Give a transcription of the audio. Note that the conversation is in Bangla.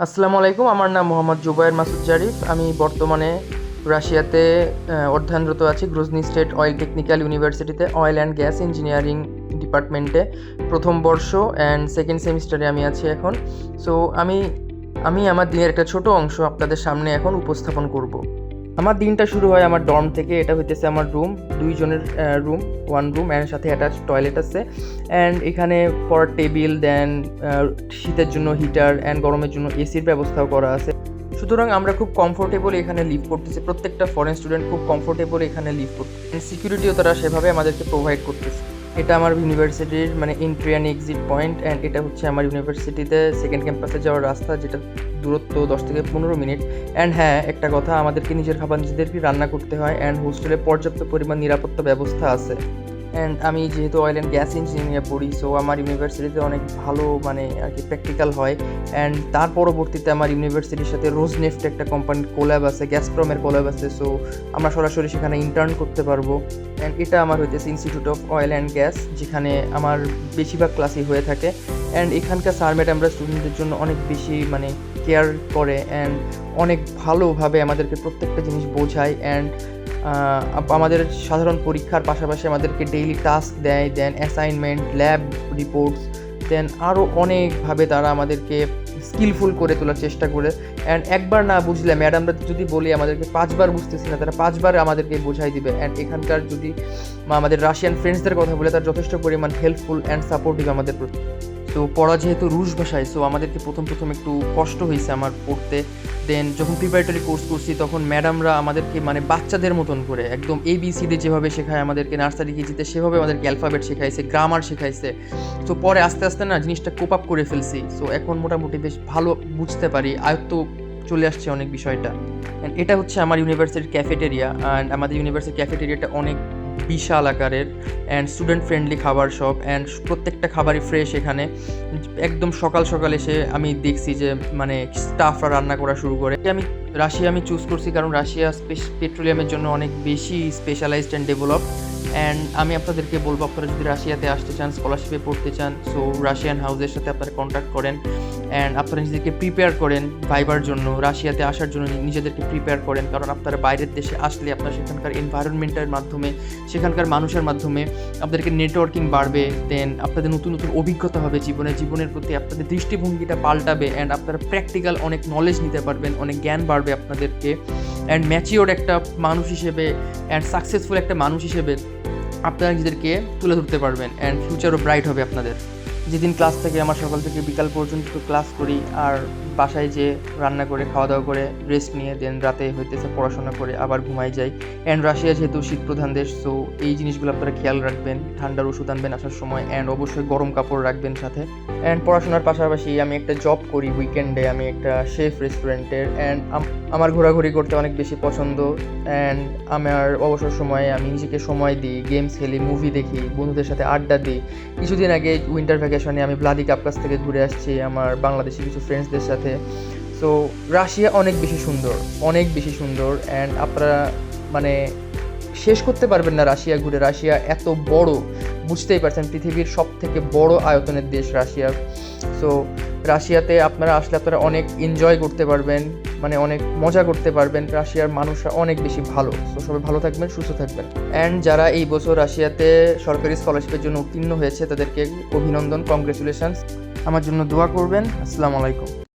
আসসালামু আলাইকুম। আমার নাম মোহাম্মদ জুবায়ের মাসুদ জারিফ। আমি বর্তমানে রাশিয়াতে অধ্যয়নরত আছি গ্রুজনি স্টেট অয়েল টেকনিক্যাল ইউনিভার্সিটিতে অয়েল অ্যান্ড গ্যাস ইঞ্জিনিয়ারিং ডিপার্টমেন্টে প্রথম বর্ষ অ্যান্ড সেকেন্ড সেমিস্টারে আমি আছি এখন। সো আমি আমি আমার দিনের একটা ছোট অংশ আপনাদের সামনে এখন উপস্থাপন করব। আমার দিনটা শুরু হয় আমার ডর্ম থেকে। এটা হইতেছে আমার রুম, দুইজনের রুম, ওয়ান রুম অ্যান্ড সাথে অ্যাটাচ টয়লেট আছে। অ্যান্ড এখানে পড়ার টেবিল, দেন শীতের জন্য হিটার অ্যান্ড গরমের জন্য এসির ব্যবস্থাও করা আছে। সুতরাং আমরা খুব কমফোর্টেবল এখানে লিভ করতেছি। প্রত্যেকটা ফরেন স্টুডেন্ট খুব কমফোর্টেবল এখানে লিভ করতেছে। সিকিউরিটিও তারা সেভাবে আমাদেরকে প্রোভাইড করতেছে। এটা আমার ইউনিভার্সিটির entry and exit point, and এটা হচ্ছে আমার ইউনিভার্সিটিতে সেকেন্ড ক্যাম্পাসে যাওয়ার রাস্তা, যেটা দূরত্ব 10 থেকে 15 মিনিট। অ্যান্ড হ্যাঁ, একটা কথা, আমাদেরকে নিজের খাবার নিজেদেরকে রান্না করতে হয় অ্যান্ড হোস্টেলে পর্যাপ্ত পরিমাণ নিরাপত্তা ব্যবস্থা আছে। অ্যান্ড আমি যেহেতু অয়েল অ্যান্ড গ্যাস ইঞ্জিনিয়ারিংয়ে পড়ি, সো আমার ইউনিভার্সিটিতে অনেক ভালো আর কি প্র্যাকটিক্যাল হয়। অ্যান্ড তার পরবর্তীতে আমার ইউনিভার্সিটির সাথে রোজনেফট একটা কোম্পানির কোল্যাব আছে, গ্যাসপ্রমের কোল্যাব আছে। সো আমরা সরাসরি সেখানে ইন্টার্ন করতে পারবো। অ্যান্ড এটা আমার হইতেছে institute of oil and gas, যেখানে আমার বেশিরভাগ ক্লাসই হয়ে থাকে। অ্যান্ড এখানকার স্যার ম্যাডামরা স্টুডেন্টদের জন্য অনেক বেশি কেয়ার করে অ্যান্ড অনেক ভালোভাবে আমাদেরকে প্রত্যেকটা জিনিস বোঝায়। অ্যান্ড আমাদের সাধারণ পরীক্ষার পাশাপাশি আমাদেরকে ডেইলি টাস্ক দেয়, দেন অ্যাসাইনমেন্ট, ল্যাব রিপোর্টস, দেন আরও অনেকভাবে তারা আমাদেরকে স্কিলফুল করে তোলার চেষ্টা করে। অ্যান্ড একবার না বুঝলে ম্যাডামরা যদি বলি আমাদেরকে 5বার বুঝতেছি না, তারা 5বার আমাদেরকে বোঝাই দিবে। অ্যান্ড এখানকার যদি আমাদের রাশিয়ান ফ্রেন্ডসদের কথা বলে, তারা যথেষ্ট পরিমাণ হেল্পফুল অ্যান্ড সাপোর্টিভ আমাদের প্রতি। তো পড়া যেহেতু রুশ ভাষায়, সো আমাদেরকে প্রথম একটু কষ্ট হয়েছে আমার পড়তে। দেন যখন প্রিপারেটরি কোর্স করছি, তখন ম্যাডামরা আমাদেরকে বাচ্চাদের মতন করে একদম ABCD যেভাবে শেখায় আমাদেরকে নার্সারি কেজিতে, সেভাবে আমাদেরকে অ্যালফাবেট শেখাইছে, গ্রামার শেখাইছে। তো পরে আস্তে আস্তে জিনিসটা কোপ আপ করে ফেলছি। সো এখন মোটামুটি বেশ ভালো বুঝতে পারি, আয়ত্ত চলে আসছে অনেক বিষয়টা। অ্যান্ড এটা হচ্ছে আমার ইউনিভার্সিটির ক্যাফেটেরিয়া। অ্যান্ড আমাদের ইউনিভার্সিটির ক্যাফেটেরিয়াটা অনেক বিশাল আকারের অ্যান্ড স্টুডেন্ট ফ্রেন্ডলি খাবার শপ, অ্যান্ড প্রত্যেকটা খাবারই ফ্রেশ। এখানে একদম সকাল সকাল এসে আমি দেখছি যে স্টাফরা রান্না করা শুরু করে। রাশিয়া আমি চুজ করছি কারণ রাশিয়া পেট্রোলিয়ামের জন্য অনেক বেশি স্পেশালাইজড অ্যান্ড ডেভেলপ। অ্যান্ড আমি আপনাদেরকে বলবো, আপনারা যদি রাশিয়াতে আসতে চান, স্কলারশিপে পড়তে চান, সো রাশিয়ান হাউসের সাথে আপনারা কন্ট্যাক্ট করেন অ্যান্ড আপনারা নিজেদেরকে প্রিপেয়ার করেন ভাইবার জন্য, রাশিয়াতে আসার জন্য নিজেদেরকে প্রিপেয়ার করেন। কারণ আপনারা বাইরের দেশে আসলে আপনারা সেখানকার এনভায়রনমেন্টের মাধ্যমে, সেখানকার মানুষের মাধ্যমে আপনাদেরকে নেটওয়ার্কিং বাড়বে, দেন আপনাদের নতুন নতুন অভিজ্ঞতা হবে জীবনের প্রতি আপনাদের দৃষ্টিভঙ্গিটা পাল্টাবে, অ্যান্ড আপনারা প্র্যাকটিক্যাল অনেক নলেজ নিতে পারবেন, অনেক জ্ঞান বাড়বে আপনাদেরকে। অ্যান্ড ম্যাচিওর একটা মানুষ হিসেবে অ্যান্ড সাকসেসফুল একটা মানুষ হিসেবে আপনারা নিজেদেরকে তুলে ধরতে পারবেন, অ্যান্ড ফিউচারও ব্রাইট হবে আপনাদের। যেদিন ক্লাস থেকে আমার সকাল থেকে বিকাল পর্যন্ত ক্লাস করি, আর বাসায় যে রান্না করে খাওয়া দাওয়া করে রেস্ট নিয়ে দেন রাতে হইতেছে পড়াশোনা করে আবার ঘুমাই যাই। অ্যান্ড রাশিয়া যেহেতু শীত প্রধান দেশ, সো এই জিনিসগুলো আপনারা খেয়াল রাখবেন, ঠান্ডার ওষুধ আনবেন আসার সময়, অ্যান্ড অবশ্যই গরম কাপড় রাখবেন সাথে। অ্যান্ড পড়াশোনার পাশাপাশি আমি একটা জব করি উইকেন্ডে, আমি একটা শেফ রেস্টুরেন্টের। অ্যান্ড আমার ঘোরাঘুরি করতে অনেক বেশি পছন্দ। অ্যান্ড আমার অবসর সময়ে আমি নিজেকে সময় দিই, গেমস খেলি, মুভি দেখি, বন্ধুদের সাথে আড্ডা দিই। কিছুদিন আগে উইন্টার ভ্যাকেশনে আমি ভ্লাদিকাপ্রাস থেকে ঘুরে আসছি আমার বাংলাদেশি কিছু ফ্রেন্ডসদের সাথে। সো রাশিয়া অনেক বেশি সুন্দর অ্যান্ড আপনারা শেষ করতে পারবেন না রাশিয়া ঘুরে। রাশিয়া এত বড়, বুঝতেই পারছেন, পৃথিবীর সব থেকে বড় আয়তনের দেশ রাশিয়া। সো রাশিয়াতে আপনারা আসলে আপনারা অনেক এনজয় করতে পারবেন, অনেক মজা করতে পারবেন। রাশিয়ার মানুষরা অনেক বেশি ভালো। সো সবাই ভালো থাকবেন, সুস্থ থাকবেন। অ্যান্ড যারা এই বছর রাশিয়াতে সরকারি স্কলারশিপের জন্য উত্তীর্ণ হয়েছে, তাদেরকে অভিনন্দন, কংগ্রেচুলেশনস। আমার জন্য দোয়া করবেন। আসসালামু আলাইকুম।